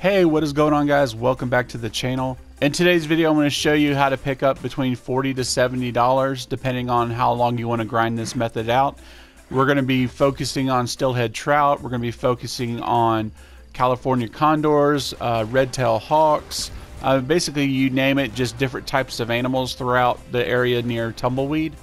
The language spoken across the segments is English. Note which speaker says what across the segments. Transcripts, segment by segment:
Speaker 1: Hey, what is going on, guys? Welcome back to the channel. In today's video, I'm going to show you how to pick up between $40 to $70 depending on how long you want to grind this method out. We're going to be focusing on steelhead trout. We're going to be focusing on California condors, red-tailed hawks, basically you name it, just different types of animals throughout the area near Tumbleweed.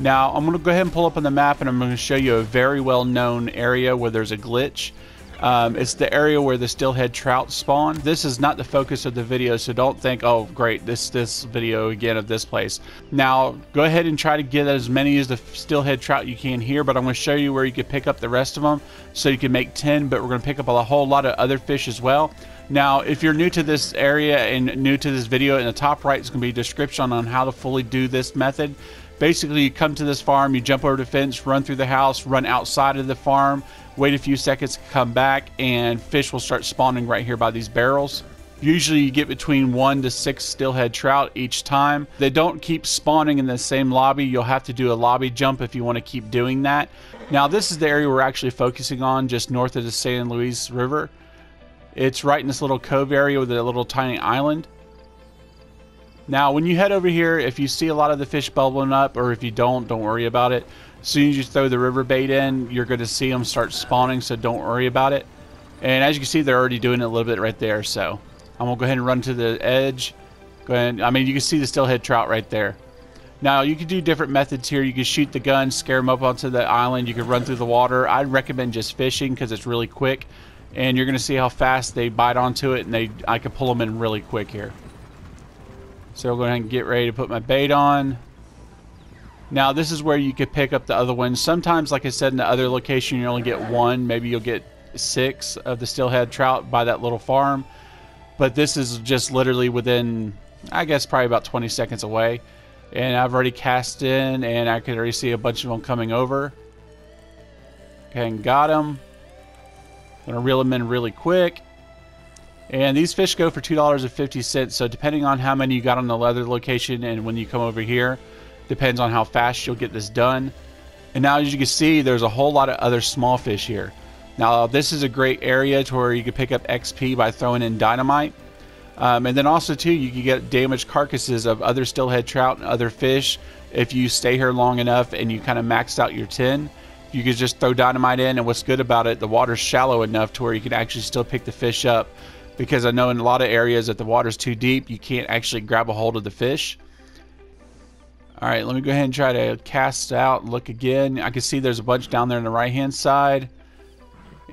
Speaker 1: Now, I'm going to go ahead and pull up on the map and I'm going to show you a very well-known area where there's a glitch. It's the area where the steelhead trout spawn. This is not the focus of the video, so don't think, oh great, this video again of this place. Now go ahead and try to get as many as the steelhead trout you can here, but I'm going to show you where you can pick up the rest of them so you can make 10, but we're going to pick up a whole lot of other fish as well. Now if you're new to this area and new to this video, in the top right is going to be a description on how to fully do this method. Basically, you come to this farm, you jump over the fence, run through the house, run outside of the farm, wait a few seconds, come back, and fish will start spawning right here by these barrels. Usually you get between 1 to 6 steelhead trout each time. They don't keep spawning in the same lobby. You'll have to do a lobby jump if you want to keep doing that. Now this is the area we're actually focusing on, just north of the San Luis River. It's right in this little cove area with a little tiny island. Now when you head over here, if you see a lot of the fish bubbling up, or if you don't worry about it. As soon as you throw the river bait in, you're going to see them start spawning, so don't worry about it. And as you can see, they're already doing it a little bit right there, so I'm going to go ahead and run to the edge. Go ahead, I mean, you can see the steelhead trout right there. Now you can do different methods here. You can shoot the gun, scare them up onto the island. You can run through the water. I'd recommend just fishing because it's really quick, and you're going to see how fast they bite onto it, and I can pull them in really quick here. So we'll go ahead and get ready to put my bait on. Now this is where you could pick up the other ones. Sometimes, like I said, in the other location you only get 1, maybe you'll get 6 of the steelhead trout by that little farm. But this is just literally within, I guess, probably about 20 seconds away. And I've already cast in and I could already see a bunch of them coming over. Okay, and got them. Gonna reel them in really quick. And these fish go for $2.50, so depending on how many you got on the other location and when you come over here, depends on how fast you'll get this done. And now as you can see, there's a whole lot of other small fish here. Now this is a great area to where you can pick up XP by throwing in dynamite. And then also too, you can get damaged carcasses of other steelhead trout and other fish if you stay here long enough and you kind of maxed out your tin. You could just throw dynamite in, and what's good about it, the water's shallow enough to where you can actually still pick the fish up. Because I know in a lot of areas that the water's too deep, you can't actually grab a hold of the fish. Alright, let me go ahead and try to cast out and look again. I can see there's a bunch down there on the right hand side.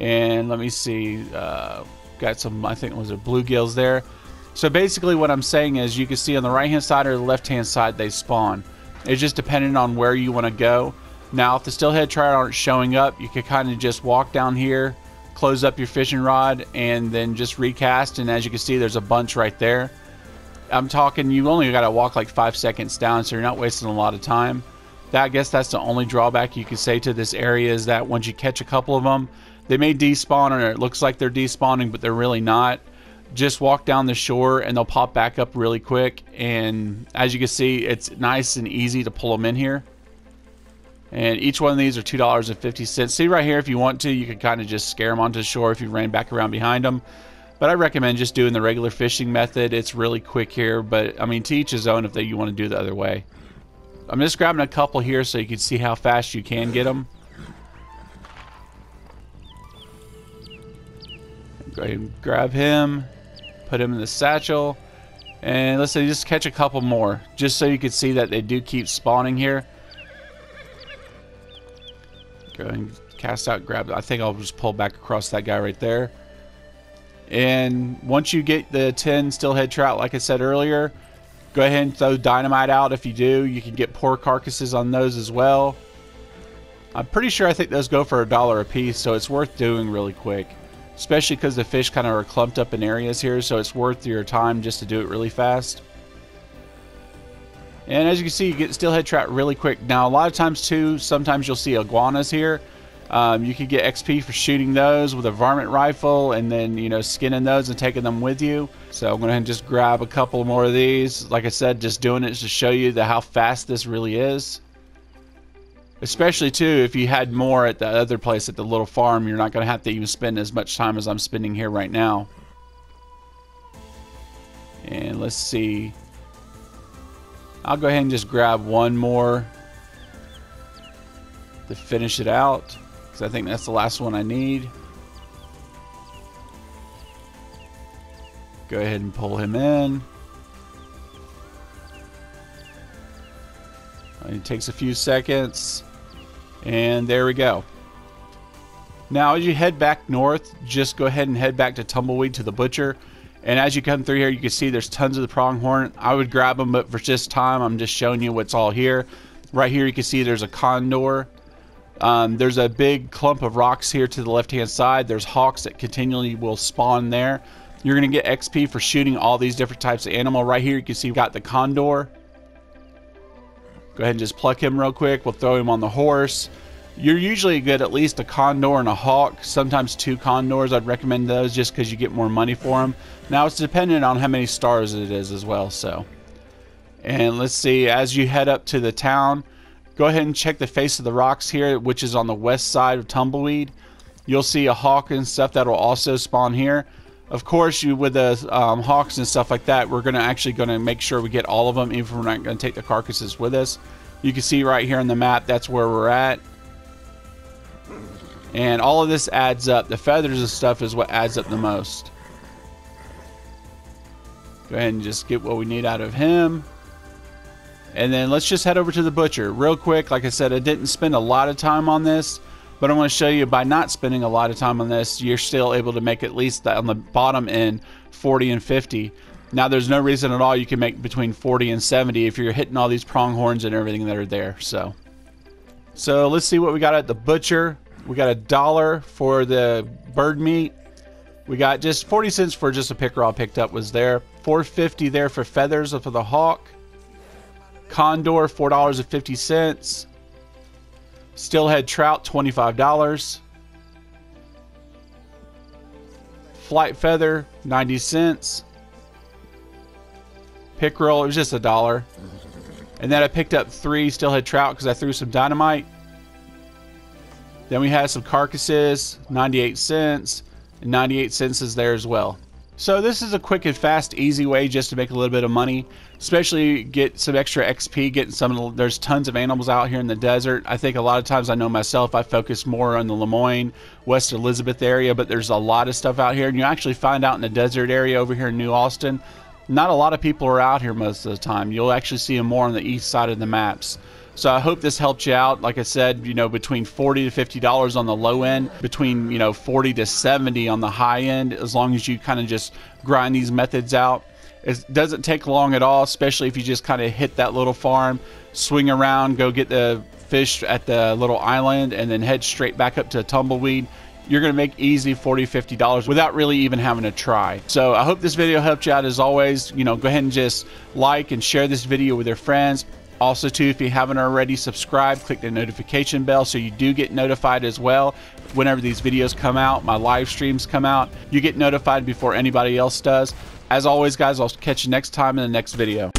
Speaker 1: And let me see, got some, I think it was a bluegills there. So basically what I'm saying is you can see on the right hand side or the left hand side they spawn. It's just depending on where you want to go. Now if the steelhead trout aren't showing up, you can kind of just walk down here, close up your fishing rod, and then just recast, and as you can see there's a bunch right there. I'm talking, you only got to walk like 5 seconds down, so you're not wasting a lot of time. I guess that's the only drawback you could say to this area, is that once you catch a couple of them, they may despawn, or it looks like they're despawning, but they're really not. Just walk down the shore and they'll pop back up really quick, and as you can see, it's nice and easy to pull them in here. And each one of these are $2.50. See right here, if you want to, you can kind of just scare them onto the shore if you ran back around behind them. But I recommend just doing the regular fishing method. It's really quick here, but I mean, to each his own if you want to do the other way. I'm just grabbing a couple here so you can see how fast you can get them. Go ahead and grab him, put him in the satchel, and let's say just catch a couple more, just so you can see that they do keep spawning here. Go ahead and cast out, grab it. I think I'll just pull back across that guy right there. And once you get the 10 steelhead trout, like I said earlier, go ahead and throw dynamite out. If you do, you can get poor carcasses on those as well. I'm pretty sure I think those go for $1 a piece, so it's worth doing really quick. Especially because the fish kind of are clumped up in areas here, so it's worth your time just to do it really fast. And as you can see, you get steelhead trout really quick. Now, a lot of times too, sometimes you'll see iguanas here. You can get XP for shooting those with a varmint rifle, and then, you know, skinning those and taking them with you. So I'm going to just grab a couple more of these. Like I said, just doing it to show you how fast this really is. Especially too, if you had more at the other place at the little farm, you're not going to have to even spend as much time as I'm spending here right now. And let's see. I'll go ahead and just grab one more to finish it out, because I think that's the last one I need. Go ahead and pull him in. It takes a few seconds, and there we go. Now as you head back north, just go ahead and head back to Tumbleweed to the butcher, and as you come through here you can see there's tons of the pronghorn. I would grab them, but for just time I'm just showing you what's all here. Right here you can see there's a condor. There's a big clump of rocks here to the left hand side. There's hawks that continually will spawn there. You're going to get XP for shooting all these different types of animal. Right here you can see we've got the condor. Go ahead and just pluck him real quick. We'll throw him on the horse. You're usually good at least a condor and a hawk, sometimes 2 condors. I'd recommend those just because you get more money for them. Now it's dependent on how many stars it is as well. So, and let's see, as you head up to the town, go ahead and check the face of the rocks here, which is on the west side of Tumbleweed. You'll see a hawk and stuff that will also spawn here. Of course, with the hawks and stuff like that, we're actually going to make sure we get all of them, even if we're not going to take the carcasses with us. You can see right here on the map, that's where we're at. And all of this adds up. The feathers and stuff is what adds up the most. Go ahead and just get what we need out of him. And then let's just head over to the butcher real quick. Like I said, I didn't spend a lot of time on this, but I want to show you by not spending a lot of time on this, you're still able to make at least on the bottom end 40 and 50. Now there's no reason at all you can make between 40 and 70 if you're hitting all these pronghorns and everything that are there. So let's see what we got at the butcher. We got $1 for the bird meat. We got just 40 cents for just a pickerel I picked up was there. $4.50 there for feathers for the hawk. Condor, $4.50. Steelhead trout, $25. Flight feather, 90 cents. Pickerel, it was just $1. And then I picked up 3 steelhead trout because I threw some dynamite. Then we had some carcasses, 98 cents. And 98 cents is there as well. So this is a quick and fast, easy way just to make a little bit of money, especially get some extra XP, getting some. There's tons of animals out here in the desert. I think a lot of times, I know myself, I focus more on the Lemoyne, West Elizabeth area, but there's a lot of stuff out here, and you actually find out in the desert area over here in New Austin, not a lot of people are out here most of the time. You'll actually see them more on the east side of the maps. So I hope this helped you out. Like I said, between $40 to $50 on the low end, between 40 to 70 on the high end, as long as you kind of just grind these methods out. It doesn't take long at all, especially if you just kind of hit that little farm, swing around, go get the fish at the little island, and then head straight back up to Tumbleweed. You're going to make easy $40, $50 without really even having to try. So I hope this video helped you out. As always, go ahead and just like and share this video with your friends. Also too, if you haven't already subscribed, click the notification bell so you do get notified as well whenever these videos come out, my live streams come out. You get notified before anybody else does. As always, guys, I'll catch you next time in the next video.